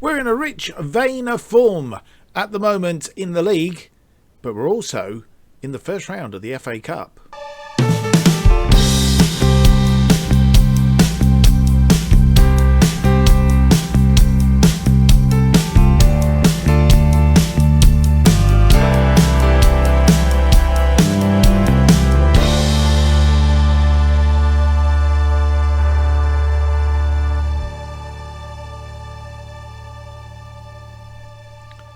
We're in a rich vein of form at the moment in the league, but we're also in the first round of the FA Cup.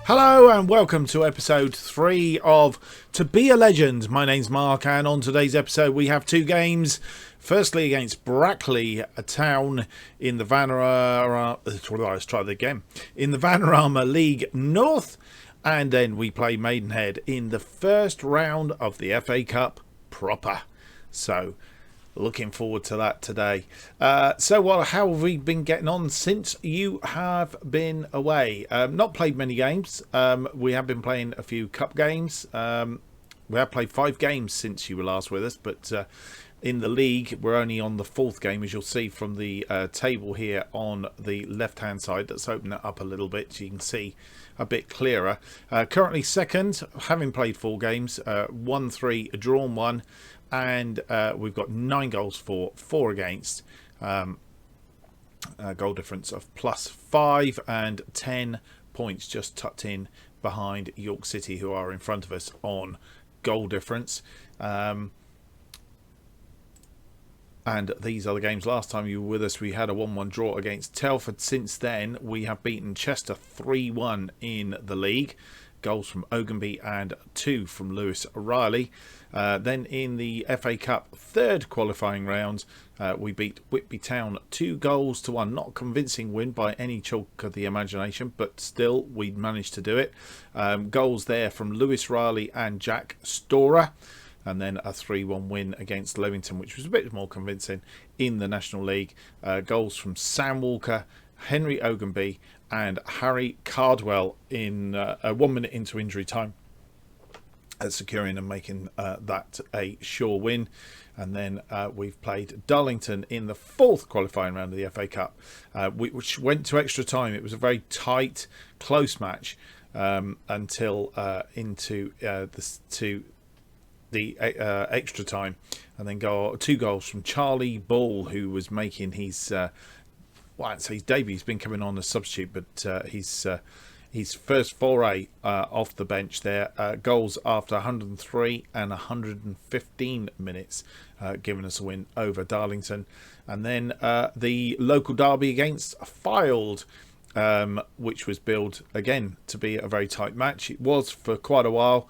Hello and welcome to episode 3 of To Be a Legend. My name's Mark, and on today's episode we have two games. Firstly against Brackley, a town in the Vanarama League North, and then we play Maidenhead in the first round of the FA Cup proper. So looking forward to that today. How have we been getting on since you have been away? Not played many games. We have been playing a few cup games. We have played 5 games since you were last with us, but in the league we're only on the 4th game, as you'll see from the table here on the left hand side. Let's open it up a little bit so you can see a bit clearer. Currently second, having played 4 games, won 3, drawn 1. And we've got 9 goals for, 4 against, a goal difference of +5 and 10 points just tucked in behind York City, who are in front of us on goal difference. And these are the games. Last time you were with us, we had a 1-1 draw against Telford. Since then, we have beaten Chester 3-1 in the league. Goals from Ogunby and 2 from Lewis Riley. Then in the FA Cup 3rd qualifying round, we beat Whitby Town 2-1. Not a convincing win by any chalk of the imagination, but still we managed to do it. Goals there from Lewis Riley and Jack Storer. And then a 3-1 win against Lewington, which was a bit more convincing in the National League. Goals from Sam Walker, Henry Ogunby and Harry Cardwell in 1 minute into injury time, securing and making that a sure win. And then we've played Darlington in the 4th qualifying round of the FA Cup, which went to extra time. It was a very tight, close match until into the extra time, and then 2 goals from Charlie Ball, who was making his I'd say his debut. He's been coming on as substitute, but his first foray off the bench there. Goals after 103 and 115 minutes, giving us a win over Darlington. And then the local derby against Fylde, which was billed again to be a very tight match. It was for quite a while,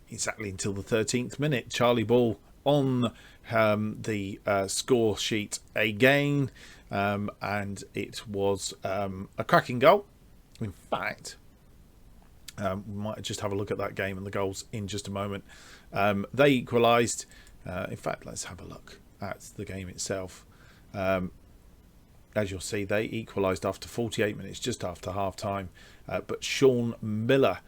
exactly until the 13th minute. Charlie Ball on the score sheet again. And it was a cracking goal. In fact, we might just have a look at that game and the goals in just a moment. They equalised. In fact, let's have a look at the game itself. As you'll see, they equalised after 48 minutes, just after half time. But Sean Miller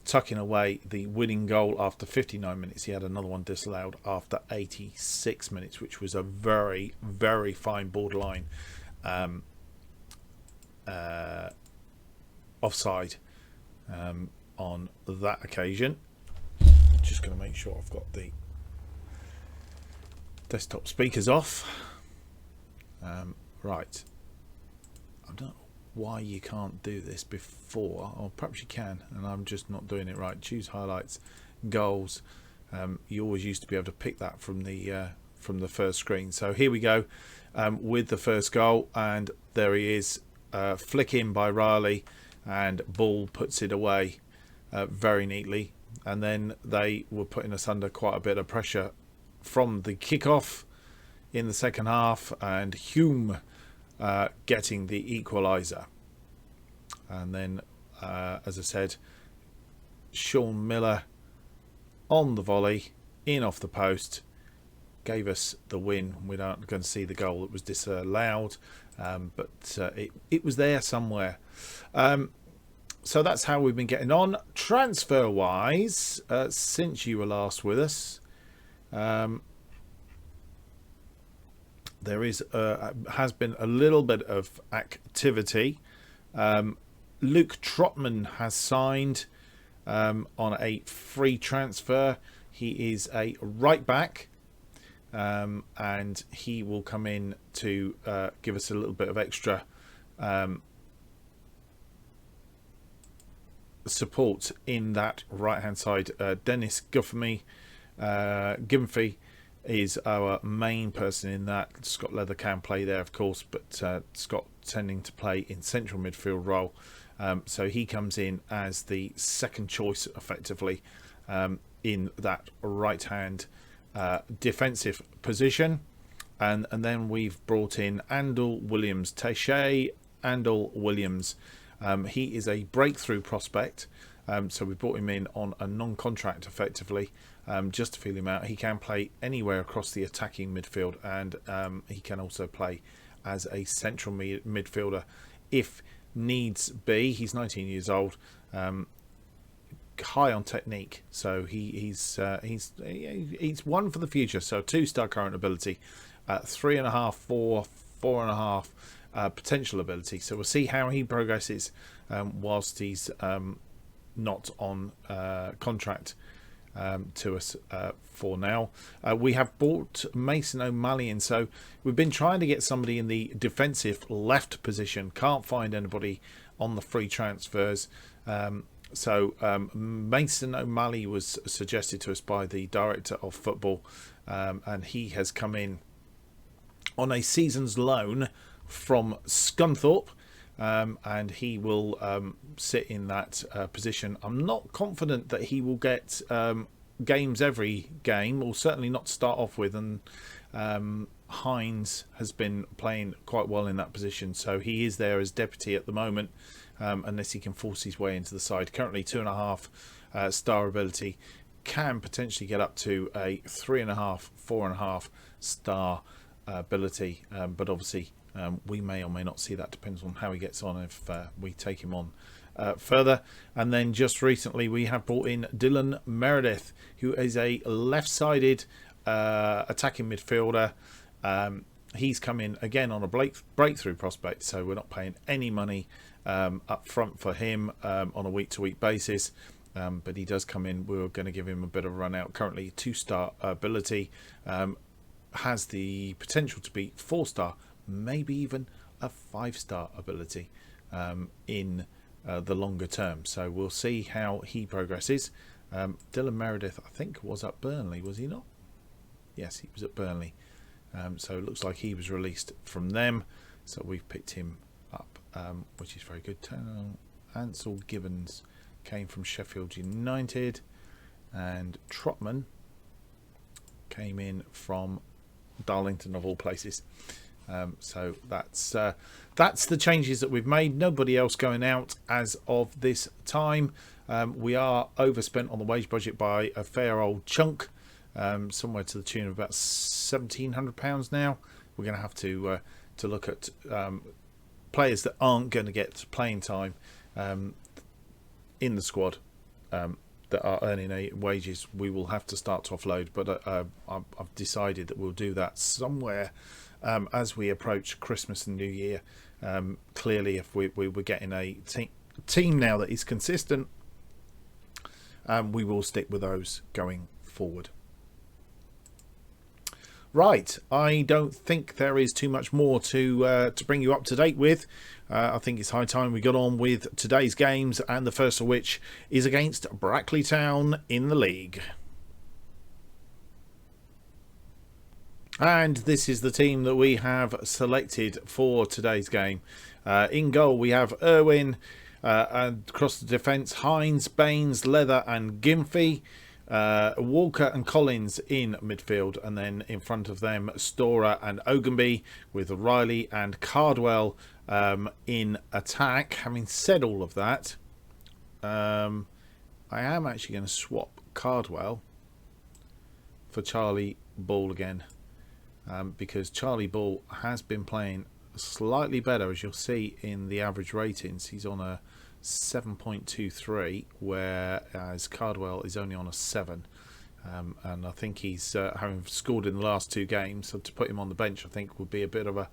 tucking away the winning goal after 59 minutes. He had another one disallowed after 86 minutes, which was a very, very fine borderline offside on that occasion. Just going to make sure I've got the desktop speakers off. Right. I don't know why you can't do this before, or perhaps you can and I'm just not doing it right. Choose highlights, goals. You always used to be able to pick that from the first screen. So here we go with the first goal, and there he is, flick in by Riley, and Ball puts it away very neatly. And then they were putting us under quite a bit of pressure from the kickoff in the second half, and Hume getting the equaliser. And then as I said, Sean Miller on the volley in off the post gave us the win. We're not going to see the goal that was disallowed, but it was there somewhere. So that's how we've been getting on. Transfer wise, since you were last with us, there is has been a little bit of activity. Luke Trotman has signed on a free transfer. He is a right back, and he will come in to give us a little bit of extra support in that right hand side. Dennis Gimfey is our main person in that. Scott Leather can play there, of course, but Scott tending to play in central midfield role. So he comes in as the second choice, effectively, in that right hand defensive position. And then we've brought in Andal Williams, Tayshay Andal Williams. He is a breakthrough prospect. So we brought him in on a non-contract, effectively, just to feel him out. He can play anywhere across the attacking midfield, and he can also play as a central midfielder if needs be. He's 19 years old, high on technique, so he's one for the future. So 2-star current ability, 3.5, 4, 4.5 potential ability. So we'll see how he progresses whilst he's not on contract to us for now. We have bought Mason O'Malley in, so we've been trying to get somebody in the defensive left position. Can't find anybody on the free transfers. So Mason O'Malley was suggested to us by the director of football, and he has come in on a season's loan from Scunthorpe. And he will sit in that position. I'm not confident that he will get games every game, or certainly not to start off with. And Hines has been playing quite well in that position, so he is there as deputy at the moment, unless he can force his way into the side. Currently 2.5 star ability, can potentially get up to a 3.5, 4.5 star ability, but obviously we may or may not see that. Depends on how he gets on if we take him on further. And then just recently we have brought in Dylan Meredith, who is a left-sided attacking midfielder. He's come in again on a breakthrough prospect, so we're not paying any money up front for him on a week-to-week basis. But he does come in. We're going to give him a bit of a run out. Currently 2-star ability, has the potential to be 4-star, maybe even a 5-star ability in the longer term. So we'll see how he progresses. Dylan Meredith, I think, was at Burnley, was he not? Yes, he was at Burnley. So it looks like he was released from them. So we've picked him up, which is very good. Ansel Gibbons came from Sheffield United, and Trotman came in from Darlington, of all places. So that's the changes that we've made. Nobody else going out as of this time. We are overspent on the wage budget by a fair old chunk, somewhere to the tune of about £1,700 now. We're going to have to look at players that aren't going to get playing time in the squad, that are earning wages. We will have to start to offload, but I've decided that we'll do that somewhere as we approach Christmas and New Year. Clearly, if we're getting a team now that is consistent, we will stick with those going forward. Right, I don't think there is too much more to bring you up to date with. I think it's high time we got on with today's games, and the first of which is against Brackley Town in the league. And this is the team that we have selected for today's game. In goal we have Irwin, and across the defence Hines, Baines, Leather and Gimfey. Walker and Collins in midfield, and then in front of them Storer and Ogunby, with Riley and Cardwell in attack. Having said all of that, I am actually going to swap Cardwell for Charlie Ball again, because Charlie Ball has been playing slightly better, as you'll see in the average ratings. He's on a 7.23, whereas Cardwell is only on a 7. And I think he's having scored in the last 2 games, so to put him on the bench I think would be a bit of a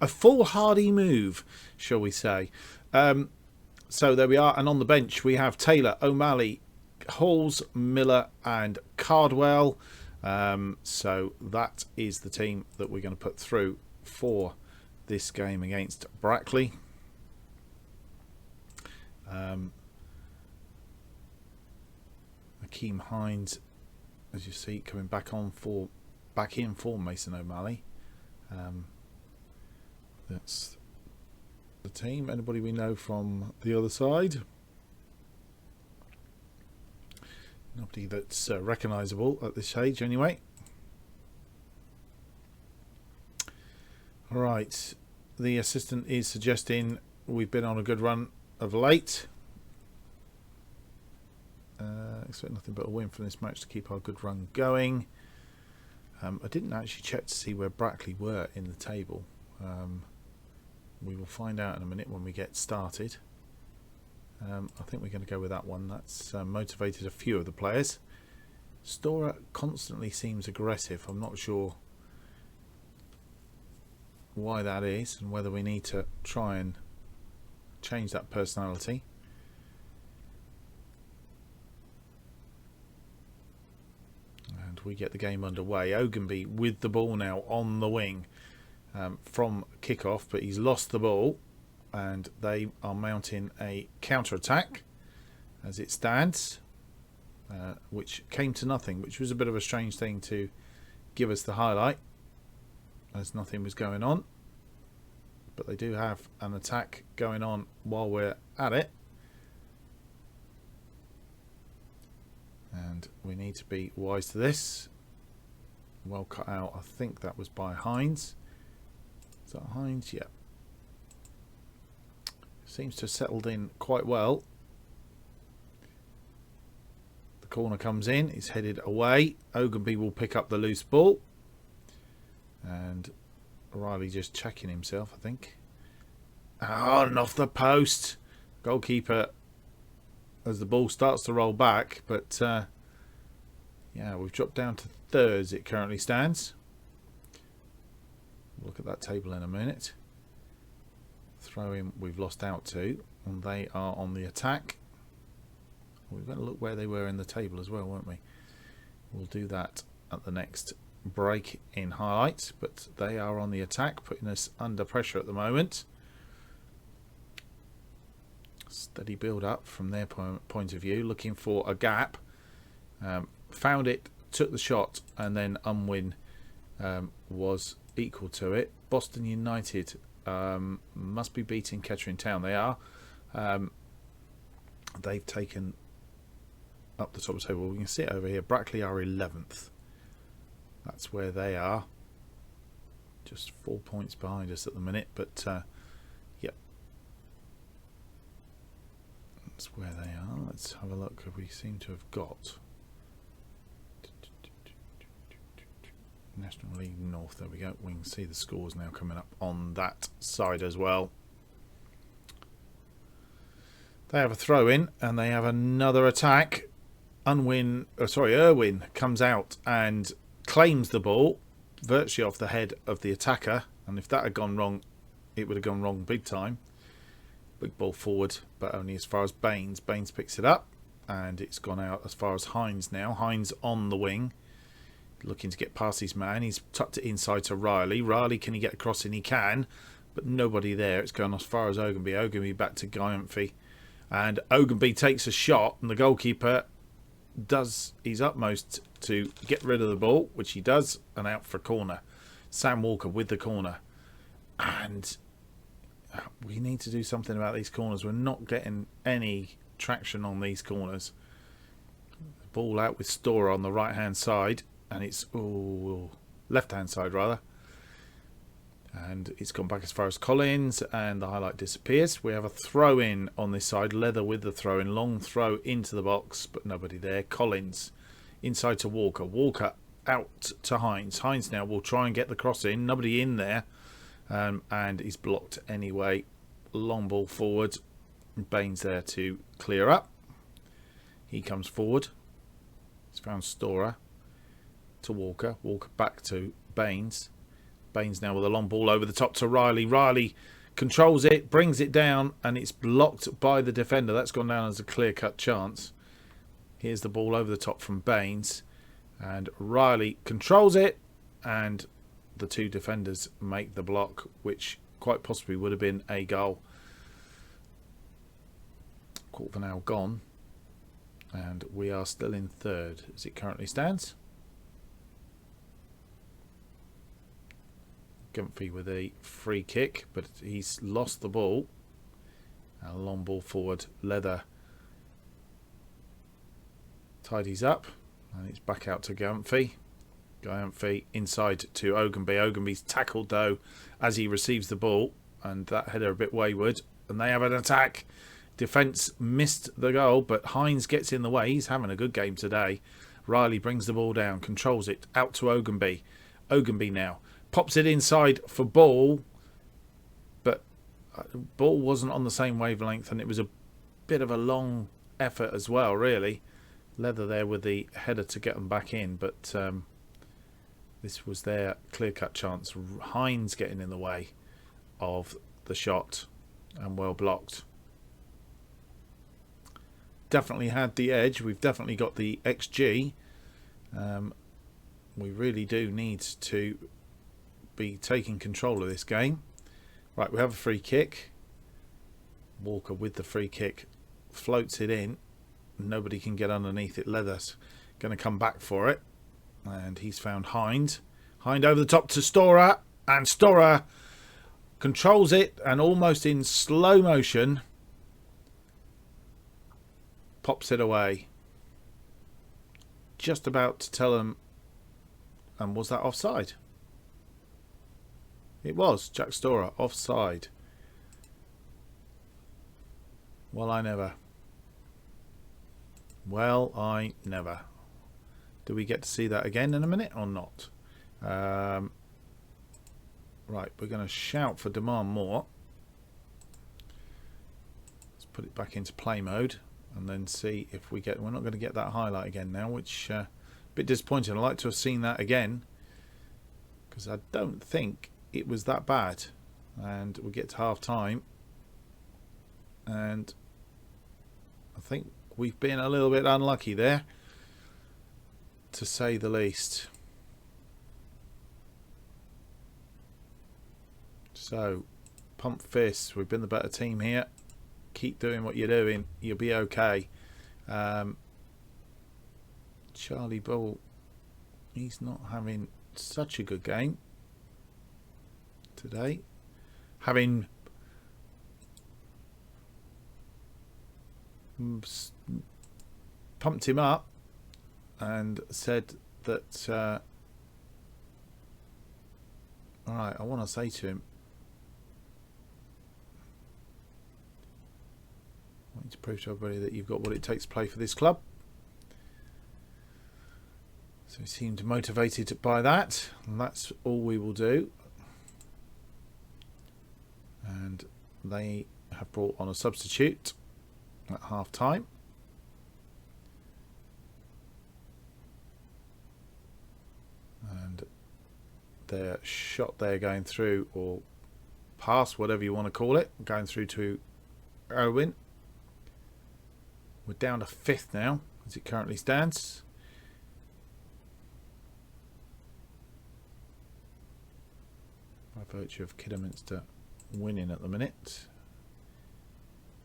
foolhardy move, shall we say. So there we are, and on the bench we have Taylor, O'Malley, Halls, Miller and Cardwell. So that is the team that we're going to put through for this game against Brackley. Akeem Hines, as you see, coming back in for Mason O'Malley. That's the team. Anybody we know from the other side? Nobody that's recognisable at this stage anyway. Alright, the assistant is suggesting we've been on a good run of late. Expect nothing but a win from this match to keep our good run going. I didn't actually check to see where Brackley were in the table. We will find out in a minute when we get started. I think we're going to go with that one. That's motivated a few of the players. Storer constantly seems aggressive. I'm not sure why that is and whether we need to try and change that personality. And we get the game underway. Ogunby with the ball now on the wing from kickoff, but he's lost the ball and they are mounting a counter-attack as it stands, which came to nothing, which was a bit of a strange thing to give us the highlight as nothing was going on. But they do have an attack going on while we're at it, and we need to be wise to this. Well cut out. I think that was by Hines. Is that Hines? Yeah. Seems to have settled in quite well. The corner comes in. It's headed away. Ogunby will pick up the loose ball. And Riley just checking himself, I think. Oh, and off the post. Goalkeeper as the ball starts to roll back. But, yeah, we've dropped down to thirds. It currently stands. Look at that table in a minute. Throw in we've lost out to, and they are on the attack. We've got to look where they were in the table as well, won't we? We'll do that at the next break in highlights, but they are on the attack, putting us under pressure at the moment. Steady build up from their point of view, looking for a gap. Found it, took the shot, and then Unwin was equal to it. Boston United must be beating Kettering Town. They are. They've taken up the top of the table. We can see it over here. Brackley are 11th. That's where they are. Just 4 points behind us at the minute, but yep, that's where they are. Let's have a look. We seem to have got National League North. There we go. We can see the scores now coming up on that side as well. They have a throw in and they have another attack. Irwin comes out and claims the ball virtually off the head of the attacker, and if that had gone wrong, it would have gone wrong big time. Big ball forward, but only as far as Baines. Baines picks it up and it's gone out as far as Hines now. Hines on the wing, looking to get past his man. He's tucked it inside to Riley. Riley, can he get across? And he can, but nobody there. It's gone as far as Ogunby. Ogunby back to Guyanfi, and Ogunby takes a shot, and the goalkeeper does his utmost to get rid of the ball, which he does, and out for a corner. Sam Walker with the corner, and we need to do something about these corners. We're not getting any traction on these corners. Ball out with Storer on the right hand side, and it's left hand side rather, and it's gone back as far as Collins, and the highlight disappears. We have a throw in on this side. Leather with the throw in, long throw into the box, but nobody there. Collins inside to Walker. Walker out to Hines. Hines now will try and get the cross in. Nobody in there, and he's blocked anyway. Long ball forward. Baines there to clear up. He comes forward. He's found Storer. to Walker. Walker back to Baines. Baines now with a long ball over the top to Riley. Riley controls it, brings it down, and it's blocked by the defender. That's gone down as a clear-cut chance. Here's the ball over the top from Baines. And Riley controls it, and the two defenders make the block, which quite possibly would have been a goal. Quarter now gone, and we are still in third as it currently stands. Gumphy with a free kick, but he's lost the ball. A long ball forward. Leather tidies up, and it's back out to Gumphy. Gumphy inside to Ogunby. Ogunby's tackled though as he receives the ball, and that header a bit wayward. And they have an attack. Defence missed the goal, but Hines gets in the way. He's having a good game today. Riley brings the ball down, controls it out to Ogunby. Ogunby now pops it inside for Ball, but Ball wasn't on the same wavelength, and it was a bit of a long effort as well, really. Leather there with the header to get them back in, but this was their clear-cut chance. Hines getting in the way of the shot, and well blocked. Definitely had the edge. We've definitely got the XG. We really do need to be taking control of this game. Right, we have a free kick. Walker with the free kick floats it in. Nobody can get underneath it. Leather's going to come back for it, and he's found Hind. Hind over the top to Storer, and Storer controls it, and almost in slow motion pops it away. Just about to tell him, and was that offside? It was. Jack Storer offside. Well, I never. Well, I never. Do we get to see that again in a minute or not? Right, we're going to shout for demand more. Let's put it back into play mode and then see if we get... We're not going to get that highlight again now, which a bit disappointing. I'd like to have seen that again, because I don't think it was that bad. And we get to half time, and I think we've been a little bit unlucky there, to say the least. So, pump fists. We've been the better team here. Keep doing what you're doing. You'll be okay. Charlie Bull, he's not having such a good game today. Having pumped him up and said that alright, I want to say to him, I want you to prove to everybody that you've got what it takes to play for this club. So he seemed motivated by that, and that's all we will do. And they have brought on a substitute at half time. And their shot there going through, or pass, whatever you want to call it, going through to Owen. We're down to 5th now as it currently stands. By virtue of Kidderminster winning at the minute.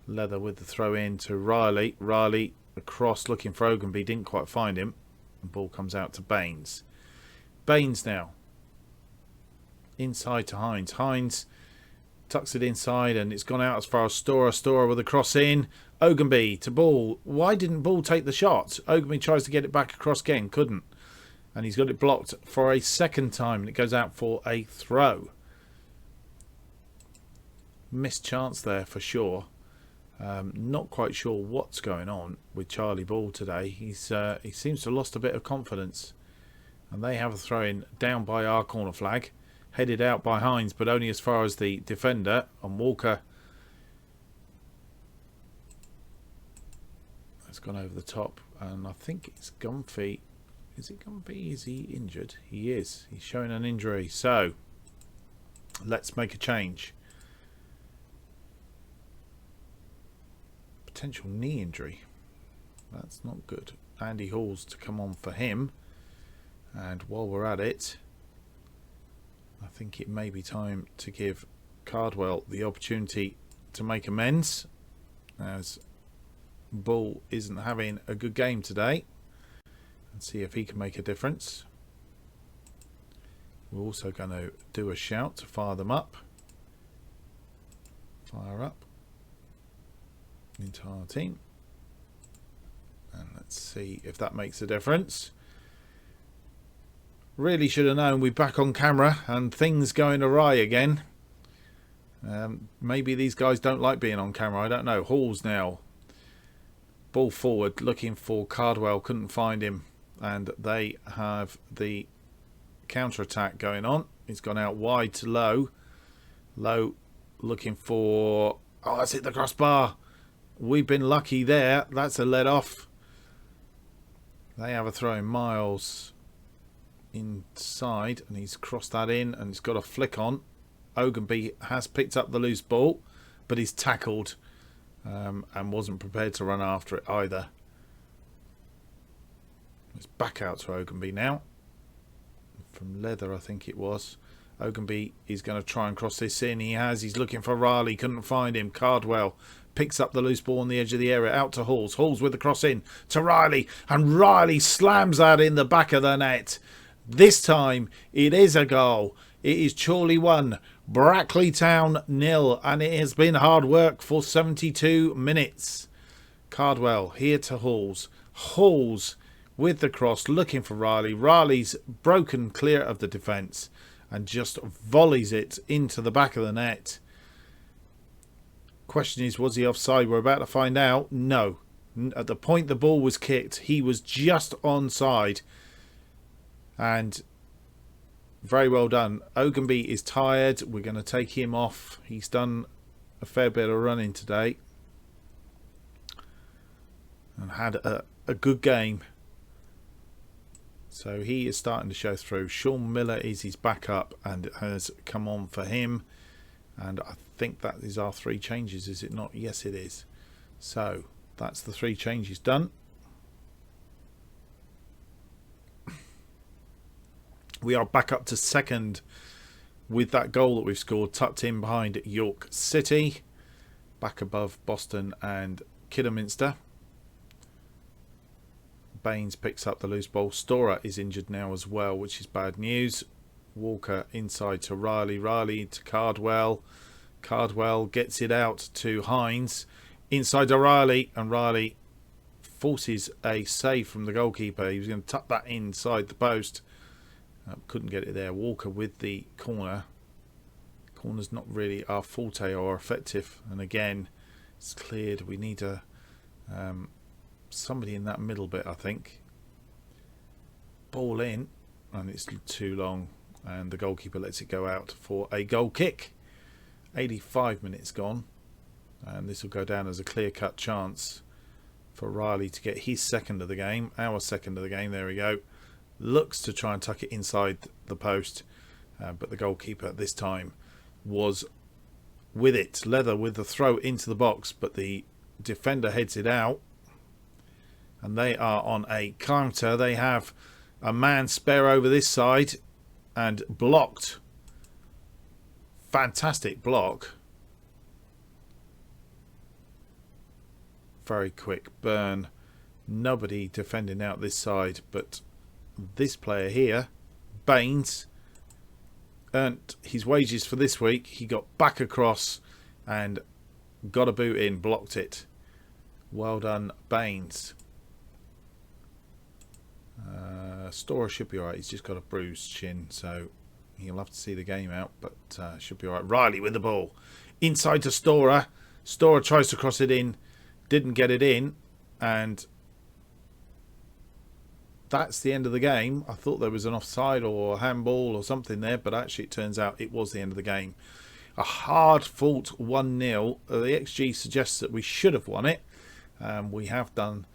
Leather with the throw in to Riley. Riley across looking for Ogunby, didn't quite find him. The ball comes out to Baines. Baines now. Inside to Hines. Hines tucks it inside, and it's gone out as far as Storer. Storer with a cross in. Ogunby to Ball. Why didn't Ball take the shot? Ogunby tries to get it back across again. Couldn't. And he's got it blocked for a second time, and it goes out for a throw. Missed chance there for sure. Not quite sure what's going on with Charlie Ball today. He seems to have lost a bit of confidence. And they have a throw in down by our corner flag. Headed out by Hines, but only as far as the defender. And Walker has gone over the top. And I think it's Gumphy Is it going to be? Is he injured? He is. He's showing an injury. So let's make a change. Potential knee injury. That's not good. Andy Halls to come on for him. And while we're at it, I think it may be time to give Cardwell the opportunity to make amends, as Bull isn't having a good game today, and see if he can make a difference. We're also going to do a shout to fire them up. Fire up the entire team, and let's see if that makes a difference. Really should have known we're back on camera and things going awry again. Maybe these guys don't like being on camera, I don't know. Halls now. Ball forward, looking for Cardwell, couldn't find him. And they have the counter-attack going on. He's gone out wide to Low. Low looking for... Oh, that's hit the crossbar. We've been lucky there. That's a let off. They have a throw in. Miles inside, and he's crossed that in, and he's got a flick on. Ogunby has picked up the loose ball, but he's tackled and wasn't prepared to run after it either. It's back out to Ogunby now. From Leather, I think it was. Ogunby is going to try and cross this in. He has. He's looking for Riley. Couldn't find him. Cardwell picks up the loose ball on the edge of the area. Out to Halls. Halls with the cross in to Riley. And Riley slams that in the back of the net. This time it is a goal. It is Chorley 1, Brackley Town 0, and it has been hard work for 72 minutes. Cardwell here to Halls. Halls with the cross, looking for Riley. Riley's broken clear of the defence and just volleys it into the back of the net. Question is, was he offside? We're about to find out. No. At the point the ball was kicked, he was just onside. And very well done. Ogunby is tired. We're going to take him off. He's done a fair bit of running today and had a good game. So he is starting to show through. Sean Miller is his backup and has come on for him. And I think that is our 3 changes, is it not? Yes, it is. So that's the 3 changes done. We are back up to second with that goal that we've scored, tucked in behind York City, back above Boston and Kidderminster. Baines picks up the loose ball. Storer is injured now as well, which is bad news. Walker inside to Riley. Riley to Cardwell. Cardwell gets it out to Hines. Inside to Riley, and Riley forces a save from the goalkeeper. He was going to tuck that inside the post. Couldn't get it there. Walker with the corner. Corner's not really our forte or effective. And again, it's cleared. We need a somebody in that middle bit, I think. Ball in, and it's too long. And the goalkeeper lets it go out for a goal kick. 85 minutes gone. And this will go down as a clear-cut chance for Riley to get his second of the game. Our second of the game. There we go. Looks to try and tuck it inside the post, but the goalkeeper this time was with it. Leather with the throw into the box, but the defender heads it out, and they are on a counter. They have a man spare over this side and blocked. Fantastic block. Very quick burn. Nobody defending out this side, but this player here, Baines, earned his wages for this week. He got back across and got a boot in, blocked it. Well done, Baines. Storer should be alright. He's just got a bruised shin, so he'll have to see the game out, but should be alright. Riley with the ball. Inside to Storer. Storer tries to cross it in, didn't get it in, and that's the end of the game. I thought there was an offside or a handball or something there, but actually it turns out it was the end of the game. A hard-fought 1-0. The XG suggests that we should have won it. We have done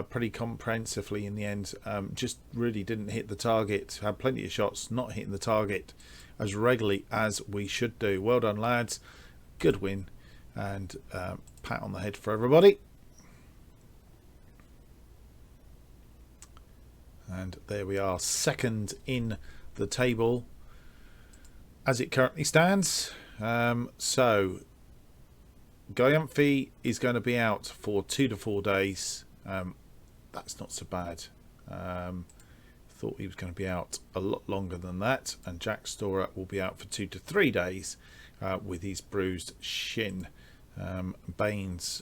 pretty comprehensively in the end. Just really didn't hit the target. Had plenty of shots, not hitting the target as regularly as we should do. Well done, lads. Good win, and pat on the head for everybody. And there we are, second in the table as it currently stands. So Games is going to be out for 2 to 4 days. That's not so bad. Thought he was going to be out a lot longer than that. And Jack Storer will be out for 2 to 3 days with his bruised shin. Baines,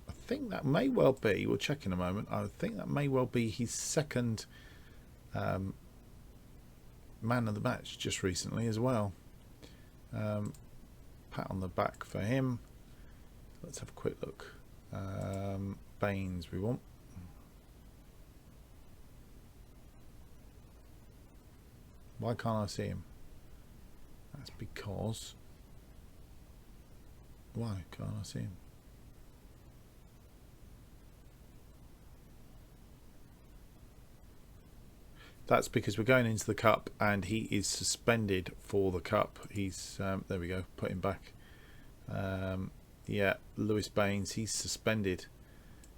I think that may well be, we'll check in a moment, I think that may well be his second man of the match just recently as well. Pat on the back for him. Let's have a quick look. Baines we want. Why can't I see him? That's because... Why can't I see him? That's because we're going into the cup and he is suspended for the cup. He's there we go, put him back. Yeah, Lewis Baines, he's suspended,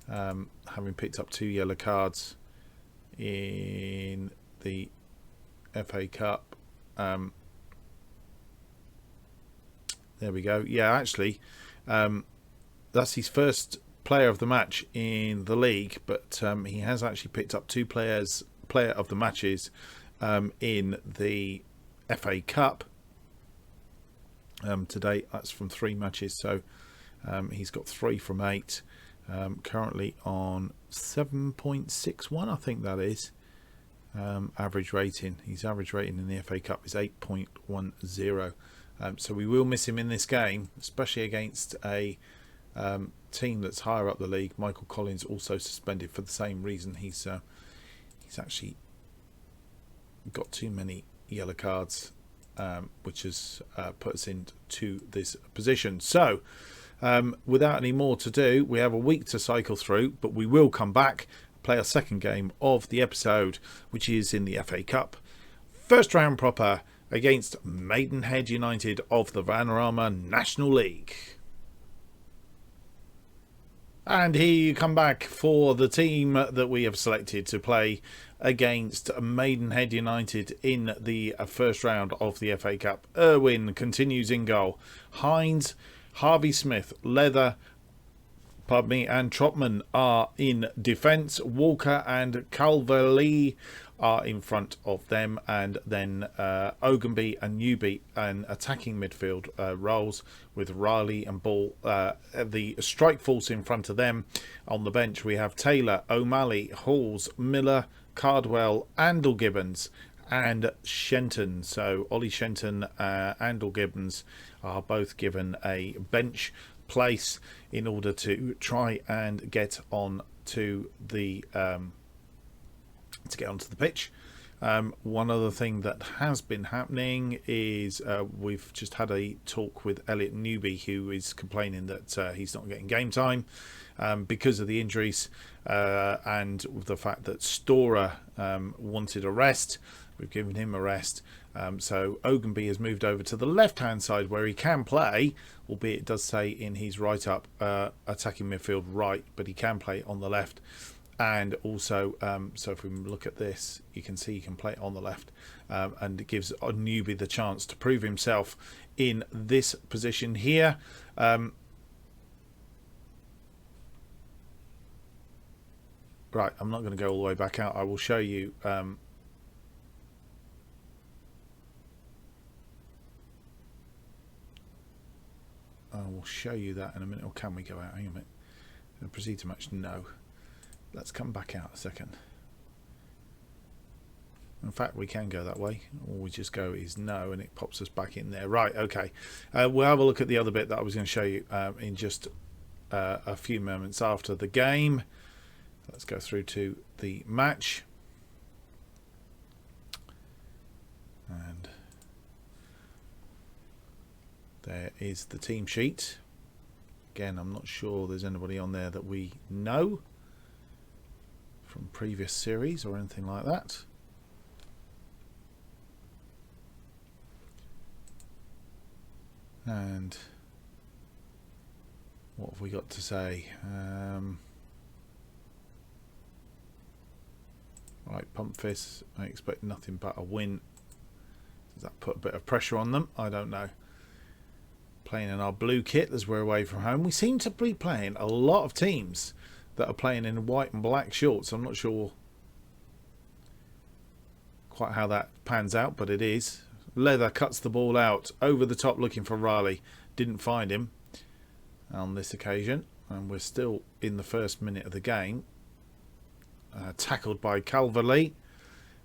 having picked up 2 yellow cards in the FA Cup. There we go. Yeah, actually, that's his first player of the match in the league, but he has actually picked up 2 player of the matches in the FA Cup to date. That's from 3 matches, so he's got 3 from 8, currently on 7.61, I think that is average rating. His average rating in the FA Cup is 8.10, so we will miss him in this game, especially against a team that's higher up the league. Michael Collins also suspended for the same reason. He's actually got too many yellow cards, which has put us into this position. So without any more to do, we have a week to cycle through, but we will come back, play our second game of the episode, which is in the FA Cup. First round proper against Maidenhead Utd of the Vanarama National League. And here you come back for the team that we have selected to play against Maidenhead Utd in the first round of the FA Cup. Irwin continues in goal. Hines, Harvey Smith, Leather, and Trotman are in defence. Walker and Calverley are in front of them, and then Ogunby and Newby and attacking midfield roles with Riley and Ball. The strike force in front of them. On the bench we have Taylor, O'Malley, Halls, Miller, Cardwell, Andal Gibbons and Shenton. So Ollie Shenton, Andal Gibbons are both given a bench place in order to try and get on to the onto the pitch. One other thing that has been happening is we've just had a talk with Elliot Newby, who is complaining that he's not getting game time because of the injuries and the fact that Storer wanted a rest. We've given him a rest. So Ogunby has moved over to the left-hand side where he can play, albeit it does say in his right-up attacking midfield right, but he can play on the left. And also, so if we look at this, you can see he can play on the left, and it gives a newbie the chance to prove himself in this position here. Right, I'm not going to go all the way back out. I will show you. I will show you that in a minute. Or can we go out? Hang on a minute. Proceed to match? No. Let's come back out a second. In fact, we can go that way. All we just go is no, and it pops us back in there. Right, okay. We'll have a look at the other bit that I was going to show you in just a few moments after the game. Let's go through to the match. And there is the team sheet. Again, I'm not sure there's anybody on there that we know. from previous series or anything like that. And what have we got to say? Right, Pump Fist, I expect nothing but a win. Does that put a bit of pressure on them? I don't know. Playing in our blue kit as we're away from home. We seem to be playing a lot of teams that are playing in white and black shorts. I'm not sure quite how that pans out, but it is. Leather cuts the ball out over the top looking for Riley. Didn't find him on this occasion, and we're still in the first minute of the game. Tackled by Calverley,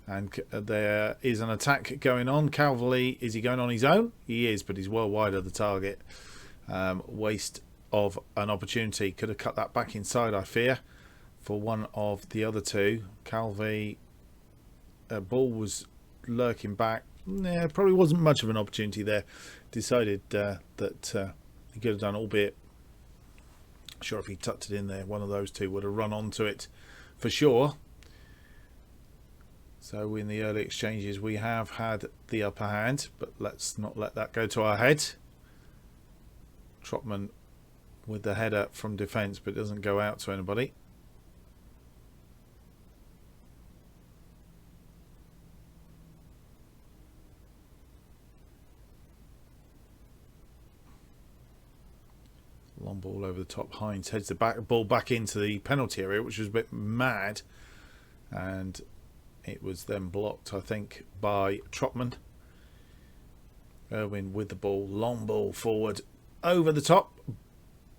and there is an attack going on. Calverley, is he going on his own? He is, but he's well wide of the target. Waste of an opportunity. Could have cut that back inside, I fear, for one of the other two. Calverley, ball was lurking back. Yeah, probably wasn't much of an opportunity there. Decided that he could have done, albeit sure if he tucked it in there, one of those two would have run onto it for sure. So in the early exchanges we have had the upper hand, but let's not let that go to our head. Trotman with the header from defence, but it doesn't go out to anybody. Long ball over the top. Hines heads the ball back into the penalty area, which was a bit mad, and it was then blocked, I think, by Trotman. Irwin with the ball, long ball forward over the top.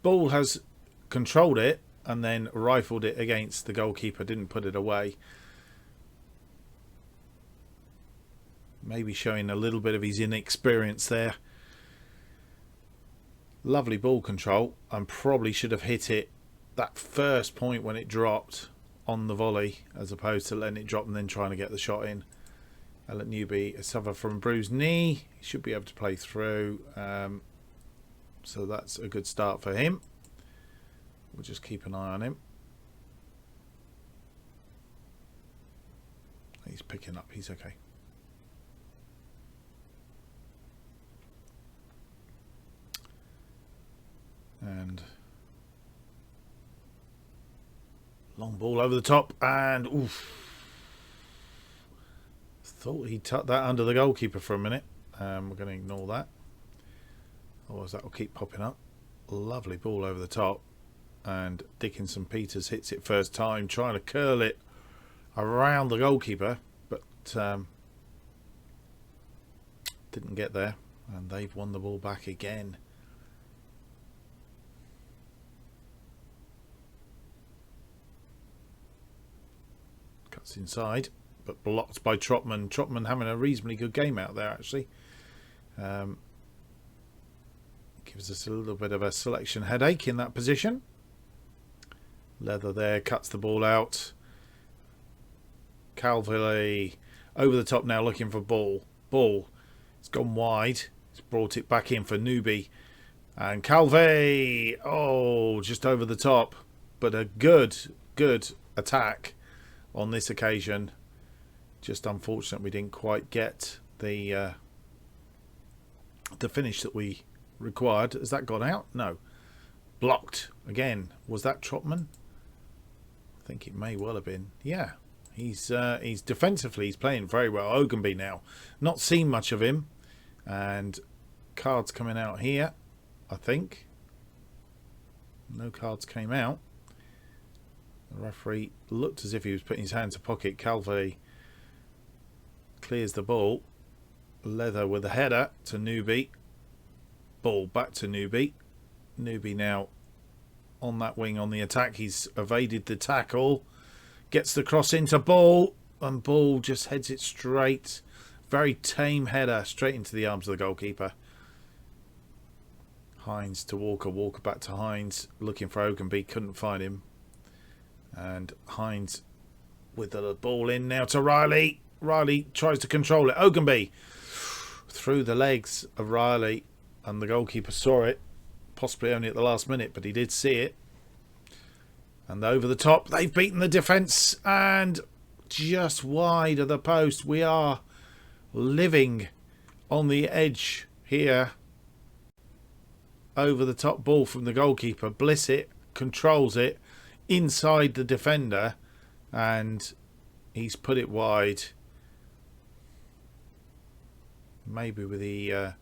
Ball has controlled it and then rifled it against the goalkeeper, didn't put it away. Maybe showing a little bit of his inexperience there. Lovely ball control, and probably should have hit it that first point when it dropped on the volley, as opposed to letting it drop and then trying to get the shot in. Elliot Newby suffer from a bruised knee. He should be able to play through, so that's a good start for him. We'll just keep an eye on him. He's picking up, he's okay. And long ball over the top, and oof, thought he tucked that under the goalkeeper for a minute. We're going to ignore that, otherwise that will keep popping up. Lovely ball over the top, and Dickinson Peters hits it first time, trying to curl it around the goalkeeper, but didn't get there, and they've won the ball back again. Cuts inside, but blocked by Trotman. Trotman having a reasonably good game out there, actually. Gives us a little bit of a selection headache in that position. Leather there, cuts the ball out. Calverley over the top now, looking for ball. It's gone wide. It's brought it back in for Newby. And Calverley, oh, just over the top. But a good attack on this occasion. Just unfortunate we didn't quite get the finish that we required. Has that gone out? No. Blocked again. Was that Trotman? I think it may well have been. Yeah, he's defensively, he's playing very well. Ogunby now, not seen much of him, and cards coming out here. I think no cards came out. The referee looked as if he was putting his hand to pocket. Calverley clears the ball. Leather with a header to Newby. Ball back to Newby. Newby now on that wing on the attack. He's evaded the tackle. Gets the cross into Ball. And Ball just heads it straight. Very tame header straight into the arms of the goalkeeper. Hines to Walker. Walker back to Hines. Looking for Ogunby. Couldn't find him. And Hines with the ball in now to Riley. Riley tries to control it. Ogunby through the legs of Riley, and the goalkeeper saw it, possibly only at the last minute, but he did see it. And over the top, they've beaten the defence and just wide of the post. We are living on the edge here. Over the top ball from the goalkeeper. Blissett controls it inside the defender and he's put it wide. Maybe with the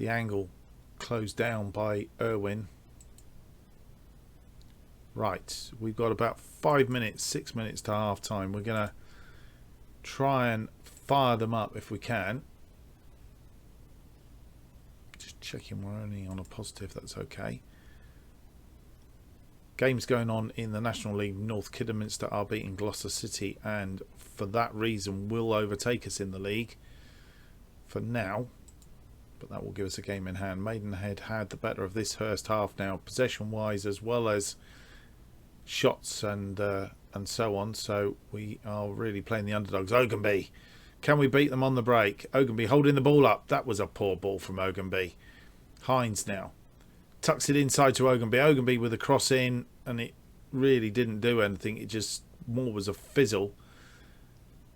angle closed down by Irwin. Right, we've got about 5 minutes, 6 minutes to half time. We're going to try and fire them up if we can. Just checking we're only on a positive, that's okay. Games going on in the National League North. Kidderminster are beating Gloucester City and for that reason will overtake us in the league for now. But that will give us a game in hand. Maidenhead had the better of this first half now, possession-wise as well as shots and so on. So we are really playing the underdogs. Ogunby, can we beat them on the break? Ogunby holding the ball up. That was a poor ball from Ogunby. Hines now tucks it inside to Ogunby. Ogunby with a cross in, and it really didn't do anything. It just more was a fizzle.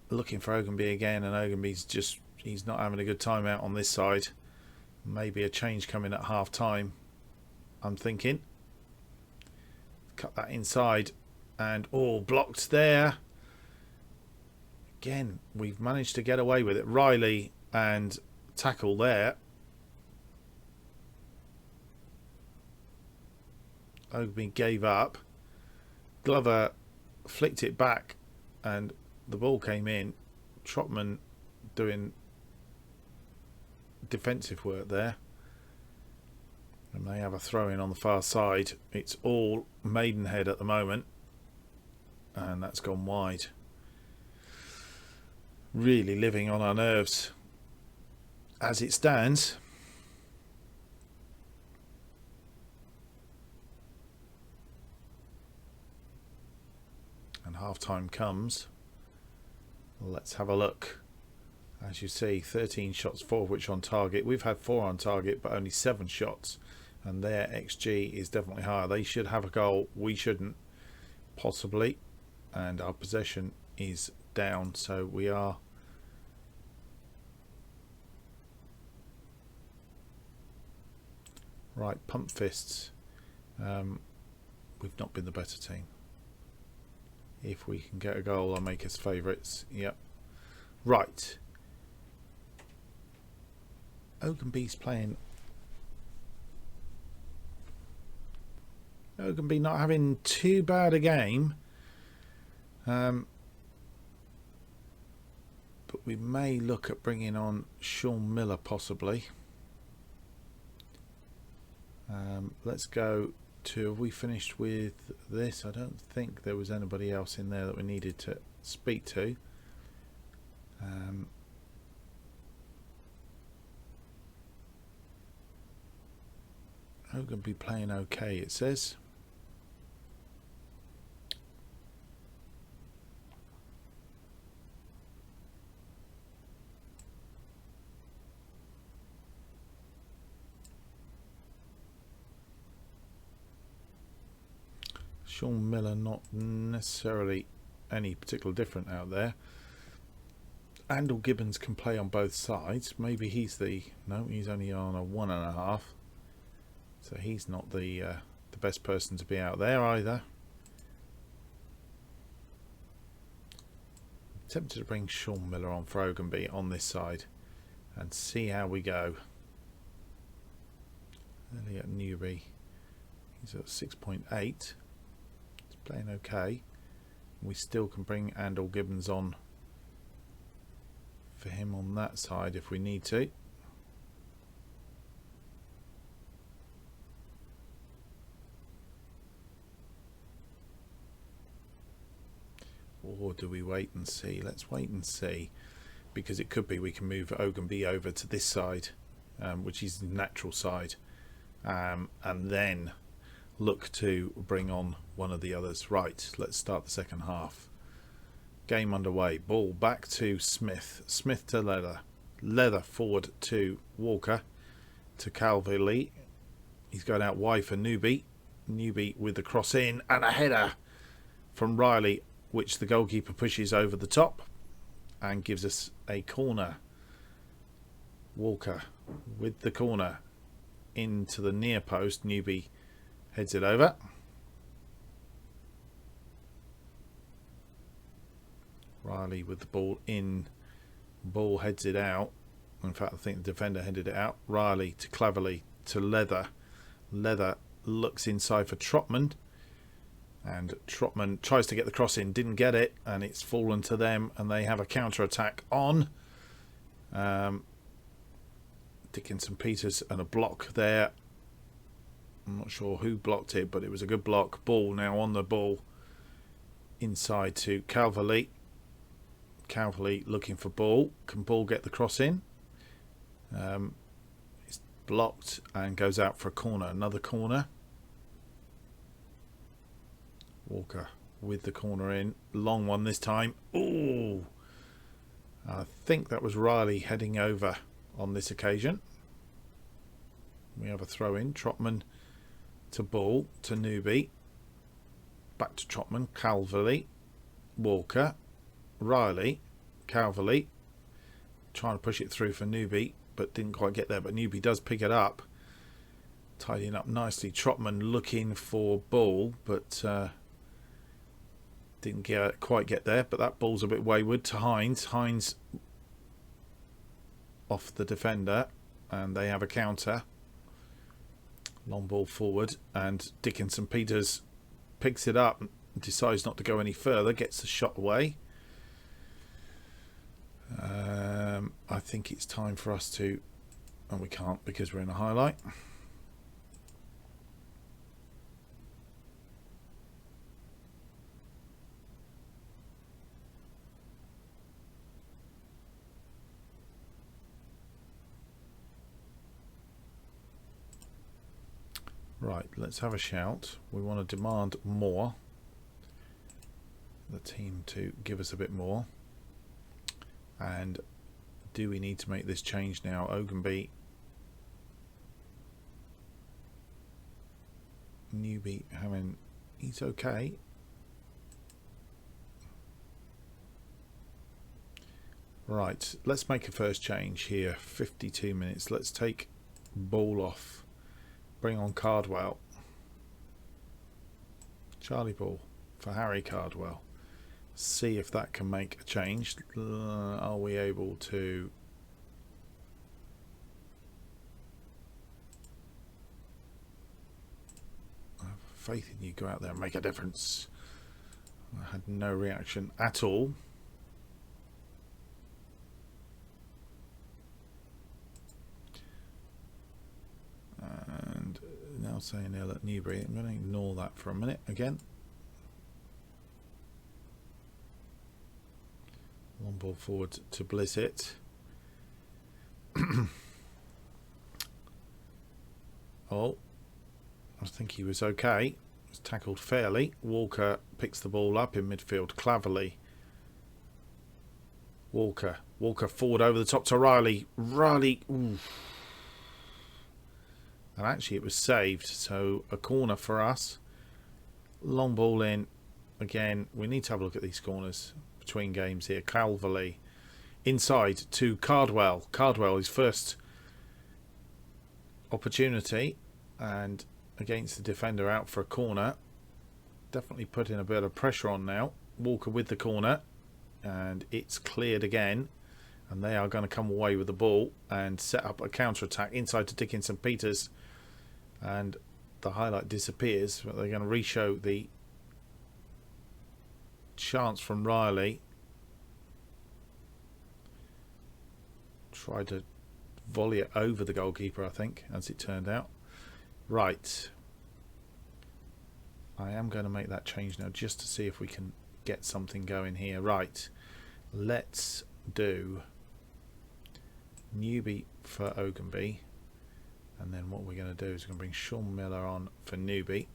Looking for Ogunby again, and Ogunby's just, he's not having a good time out on this side. Maybe a change coming at half time, I'm thinking. Cut that inside and all blocked there. Again, we've managed to get away with it. Riley and tackle there. Ogunby gave up. Glover flicked it back and the ball came in. Trotman doing defensive work there. And they have a throw in on the far side. It's all Maidenhead at the moment. And that's gone wide. Really living on our nerves as it stands. And half time comes. Let's have a look. As you see, 13 shots, 4 of which on target. We've had 4 on target, but only 7 shots. And their XG is definitely higher. They should have a goal. We shouldn't, possibly. And our possession is down. So we are right. Pump fists. We've not been the better team. If we can get a goal, I'll make us favourites. Yep. Right. Ogunby's playing. Ogunby not having too bad a game. But we may look at bringing on Sean Miller possibly. Let's go to, have we finished with this? I don't think there was anybody else in there that we needed to speak to. Ogunby playing okay, it says. Sean Miller not necessarily any particular different out there. Andel Gibbons can play on both sides. Maybe he's the, no, he's only on a 1.5. So he's not the best person to be out there either. I'm tempted to bring Sean Miller on for Ogunby on this side and see how we go. Elliot Newby, he's at 6.8. Playing okay. We still can bring Andel Gibbons on for him on that side if we need to. Or do we wait and see? Let's wait and see, because it could be we can move Ogunby over to this side, which is the natural side, and then look to bring on one of the others. Right, let's start the second half. Game underway. Ball back to Smith. Smith to Leather. Leather forward to Walker. To Calverley. He's going out wide for Newby. Newby with the cross in, and a header from Riley, which the goalkeeper pushes over the top and gives us a corner. Walker with the corner into the near post. Newby heads it over. Riley with the ball in. Ball heads it out. In fact, I think the defender headed it out. Riley to Cleverly to Leather. Leather looks inside for Trotman. And Trotman tries to get the cross in. Didn't get it. And it's fallen to them. And they have a counter-attack on. Dickinson Peters and a block there. I'm not sure who blocked it, but it was a good block. Ball now on the ball. Inside to Calverley. Calverley looking for ball. Can ball get the cross in? It's blocked and goes out for a corner. Another corner. Walker with the corner in. Long one this time. Ooh! I think that was Riley heading over on this occasion. We have a throw in. Trotman to ball to Newby. Back to Trotman. Calverley. Walker. Riley. Calverley. Trying to push it through for Newby, but didn't quite get there. But Newby does pick it up. Tidying up nicely. Trotman looking for ball, but didn't quite get there. But that ball's a bit wayward to Hines. Hines off the defender, and they have a counter. Long ball forward, and Dickinson Peters picks it up, decides not to go any further, gets the shot away. I think it's time for us to, and we can't because we're in a highlight. Right, let's have a shout. We want to demand more. The team to give us a bit more. And do we need to make this change now? Ogunby. Newby having, he's okay. Right, let's make a first change here. 52 minutes. Let's take ball off. Bring on Cardwell. Charlie ball for Harry Cardwell. See if that can make a change. Are we able to? I have faith in you. Go out there and make a difference. I had no reaction at all. And now saying nil at Newbury. I'm going to ignore that for a minute again. Long ball forward to Blissett. Oh, I think he was okay. Was tackled fairly. Walker picks the ball up in midfield. Cleverly. Walker forward over the top to Riley. Riley. Ooh. And actually it was saved. So a corner for us. Long ball in. Again, we need to have a look at these corners between games here. Calverley inside to Cardwell. Cardwell, his first opportunity, and against the defender out for a corner. Definitely putting a bit of pressure on now. Walker with the corner, and it's cleared again, and they are going to come away with the ball and set up a counter-attack inside to Dickinson Peters, and the highlight disappears, but they're going to re-show the chance from Riley. Tried to volley it over the goalkeeper, I think, as it turned out. Right. I am going to make that change now just to see if we can get something going here. Right. Let's do Newby for Ogunby. And then what we're going to do is we're going to bring Sean Miller on for Newby.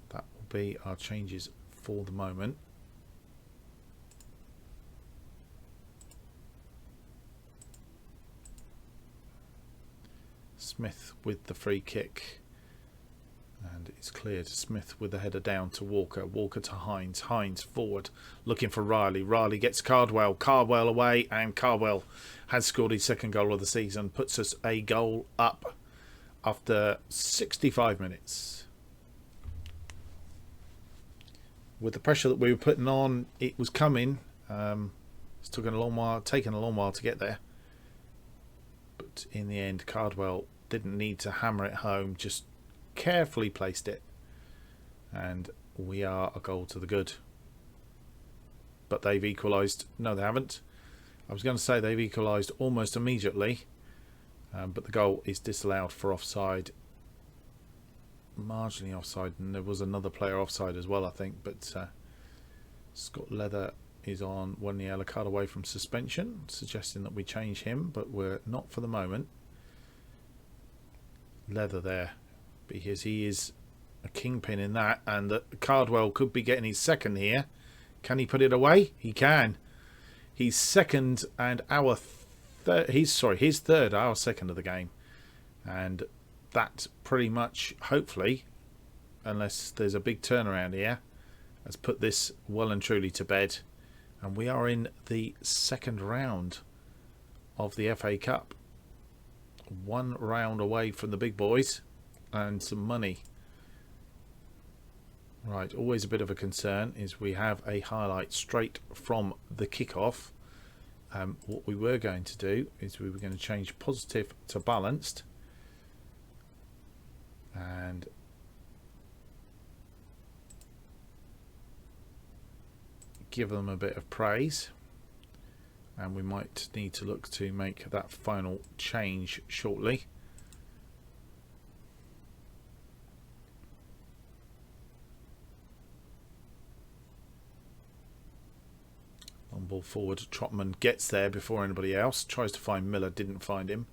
That will be our changes for the moment. Smith with the free kick. And it's cleared. Smith with the header down to Walker. Walker to Hines. Hines forward. Looking for Riley. Riley gets Cardwell. Cardwell away. And Cardwell has scored his second goal of the season. Puts us a goal up after 65 minutes. With the pressure that we were putting on, it was coming. It's taken a long while to get there. But in the end, Cardwell didn't need to hammer it home. Just carefully placed it, and we are a goal to the good. But they've equalised. No, they haven't. I was going to say they've equalised almost immediately, but the goal is disallowed for offside, marginally offside, and there was another player offside as well, I think. But Scott Leather is on 1 yellow card away from suspension, suggesting that we change him, but we're not for the moment. Leather there, because he is a kingpin in that, and that Cardwell could be getting his second here. Can he put it away? He can. He's second and our third. His third, our second of the game, and that pretty much, hopefully, unless there's a big turnaround here, has put this well and truly to bed, and we are in the second round of the FA Cup. One round away from the big boys and some money. Right, always a bit of a concern is we have a highlight straight from the kickoff. What we were going to do is we were going to change positive to balanced and give them a bit of praise, and we might need to look to make that final change shortly. Long ball forward. Trotman gets there before anybody else. Tries to find Miller. Didn't find him.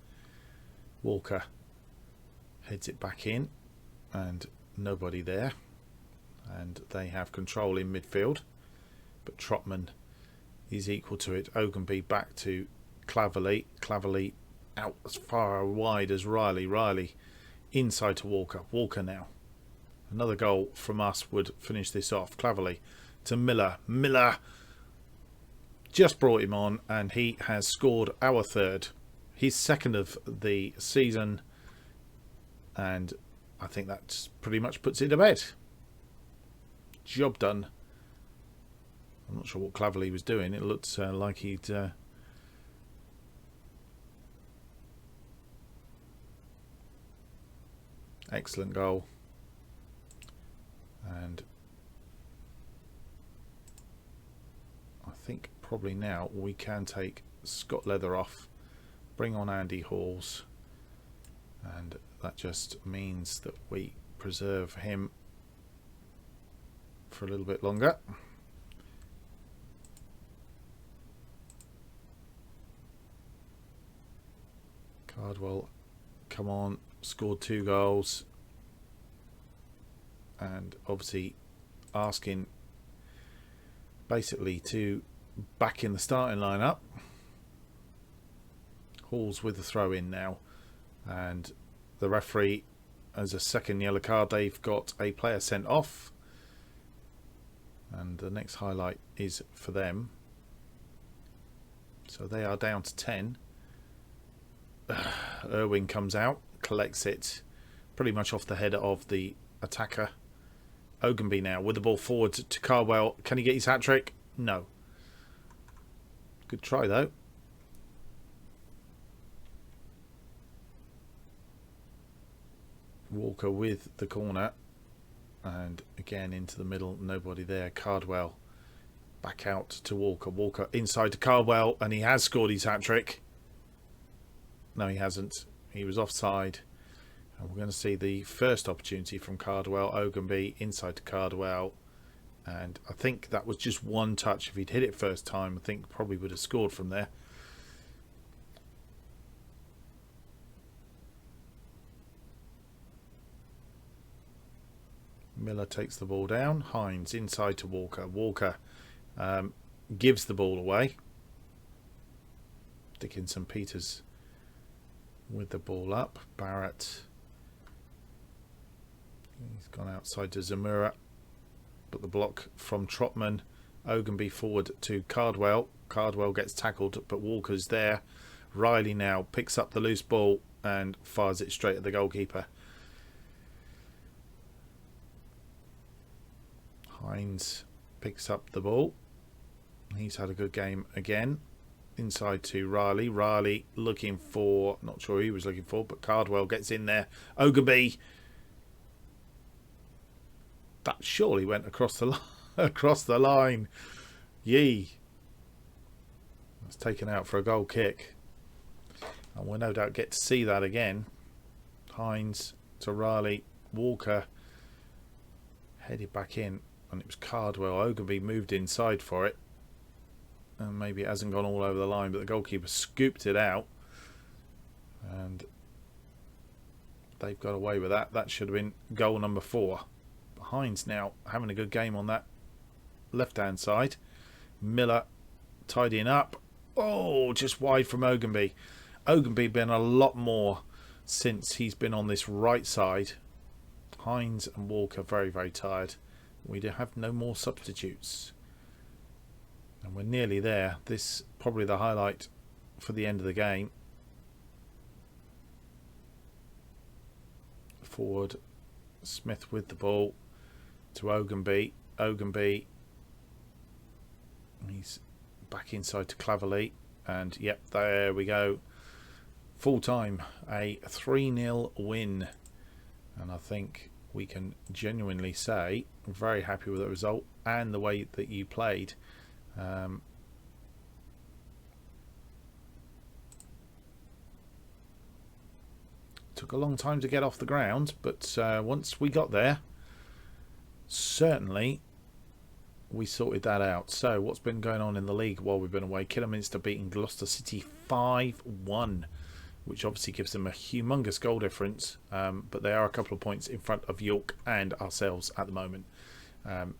Walker heads it back in. And nobody there. And they have control in midfield. But Trotman is equal to it. Ogunby back to Claverley. Claverley out as far wide as Riley. Riley inside to Walker. Walker now. Another goal from us would finish this off. Claverley to Miller. Miller just brought him on, and he has scored our third, his second of the season, and I think that pretty much puts it to bed. Job done. I'm not sure what Claverley was doing. It looked like he'd excellent goal, and I think probably now we can take Scott Leather off, bring on Andy Halls, and that just means that we preserve him for a little bit longer. Cardwell, come on, scored 2 goals, and obviously asking basically to back in the starting lineup. Halls with the throw in now, and the referee as a second yellow card. They've got a player sent off, and the next highlight is for them, so they are down to 10. Irwin comes out, collects it pretty much off the head of the attacker. Ogunby now with the ball forward to Cardwell. Can he get his hat-trick? No. Good try though. Walker with the corner, and again into the middle, nobody there. Cardwell back out to Walker. Walker inside to Cardwell, and he has scored his hat-trick. No, he hasn't. He was offside. And we're going to see the first opportunity from Cardwell. Ogunby inside to Cardwell. And I think that was just one touch. If he'd hit it first time, I think probably would have scored from there. Miller takes the ball down. Hines inside to Walker. Walker gives the ball away. Dickinson Peters with the ball up. Barrett. He's gone outside to Zamura. But the block from Trotman. Ogunby forward to Cardwell. Cardwell gets tackled, but Walker's there. Riley now picks up the loose ball and fires it straight at the goalkeeper. Hines picks up the ball. He's had a good game again. Inside to Riley. Riley looking for, not sure who he was looking for, but Cardwell gets in there. Ogunby. That surely went across the across the line. Yee. That's taken out for a goal kick. And we'll no doubt get to see that again. Hines to Riley. Walker headed back in. And it was Cardwell. Ogunby moved inside for it. And maybe it hasn't gone all over the line, but the goalkeeper scooped it out. And they've got away with that. That should have been goal number 4. Hines now having a good game on that left-hand side. Miller tidying up. Oh, just wide from Ogunby. Ogunby been a lot more since he's been on this right side. Hines and Walker very, very tired. We do have no more substitutes. And we're nearly there. This probably the highlight for the end of the game. Forward. Smith with the ball to Ogunby. Ogunby. He's back inside to Claverley. And yep, there we go. Full time. A 3-0 win. And I think we can genuinely say I'm very happy with the result and the way that you played. Took a long time to get off the ground, but once we got there, certainly we sorted that out. So what's been going on in the league while we've been away? Kidderminster beating Gloucester City 5-1, which obviously gives them a humongous goal difference, but they are a couple of points in front of York and ourselves at the moment.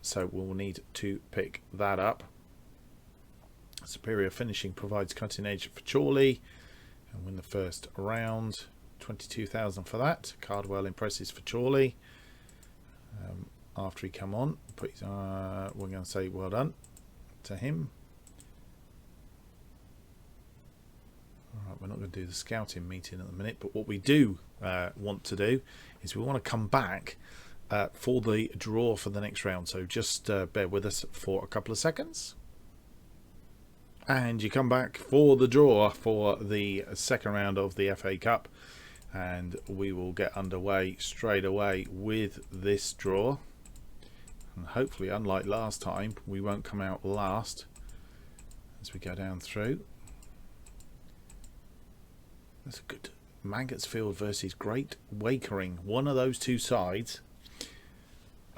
So we'll need to pick that up. Superior finishing provides cutting edge for Chorley and win the first round. 22,000 for that. Cardwell impresses for Chorley. After he come on, we're going to say well done to him. Alright, we're not going to do the scouting meeting at the minute, but what we do want to do is we want to come back for the draw for the next round. So just bear with us for a couple of seconds. And you come back for the draw for the second round of the FA Cup. And we will get underway straight away with this draw. And hopefully, unlike last time, we won't come out last as we go down through. That's a good Mangotsfield versus Great Wakering. One of those two sides,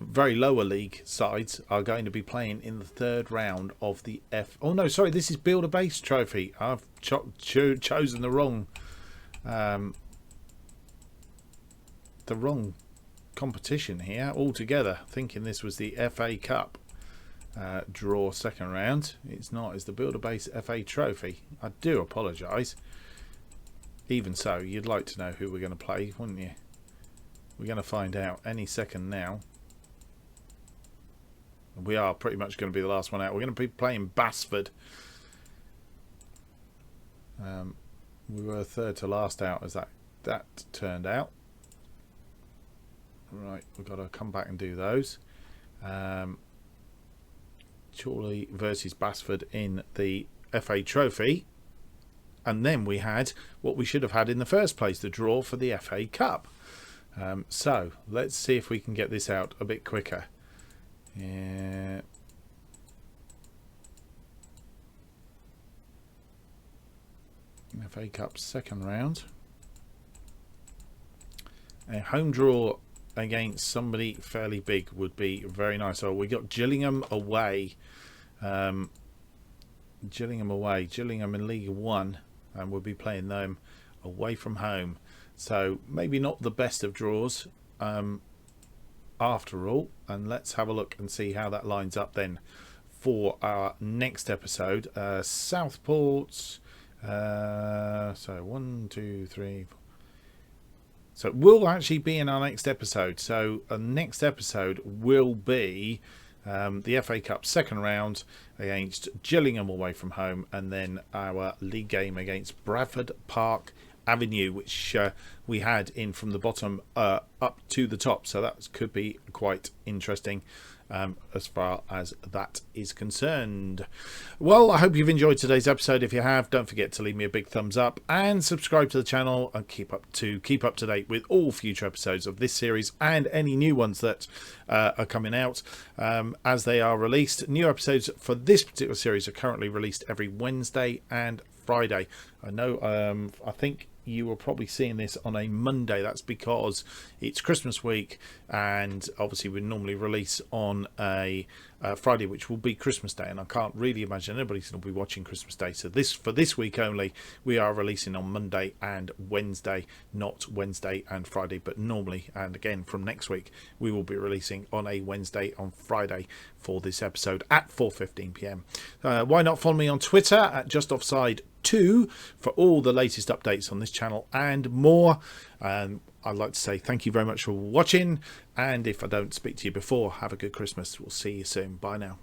very lower league sides, are going to be playing in the third round of the Oh no, sorry, this is Builder Base Trophy. I've chosen the wrong competition here altogether, thinking this was the FA Cup draw second round. It's not. It's the Builder Base FA Trophy. I do apologise. Even so, you'd like to know who we're going to play, wouldn't you? We're going to find out any second now. We are pretty much going to be the last one out. We're going to be playing Basford. We were third to last out as that turned out. Right, we've got to come back and do those. Chorley versus Basford in the FA Trophy. And then we had what we should have had in the first place, the draw for the FA Cup. So let's see if we can get this out a bit quicker. Yeah. FA Cup second round. A home draw against somebody fairly big would be very nice. So we got Gillingham away. Gillingham in League One, and we'll be playing them away from home. So maybe not the best of draws after all. And let's have a look and see how that lines up then for our next episode. Southport. So 1, 2, 3, 4. So it will actually be in our next episode. So the next episode will be the FA Cup second round against Gillingham away from home, and then our league game against Bradford Park Avenue, which we had in from the bottom up to the top. So that could be quite interesting as far as that is concerned. Well, I hope you've enjoyed today's episode. If you have, don't forget to leave me a big thumbs up and subscribe to the channel, and keep up to date with all future episodes of this series and any new ones that are coming out as they are released. New episodes for this particular series are currently released every Wednesday and Friday. I know I think you are probably seeing this on a Monday. That's because it's Christmas week, and obviously we normally release on a Friday, which will be Christmas Day, and I can't really imagine anybody's going to be watching Christmas Day. So for this week only, we are releasing on Monday and Wednesday, not Wednesday and Friday, but normally, and again from next week, we will be releasing on a Wednesday on Friday for this episode at 4:15 p.m. Why not follow me on Twitter at JustOffsideFM for all the latest updates on this channel and more. I'd like to say thank you very much for watching, and if I don't speak to you before, have a good Christmas. We'll see you soon. Bye now.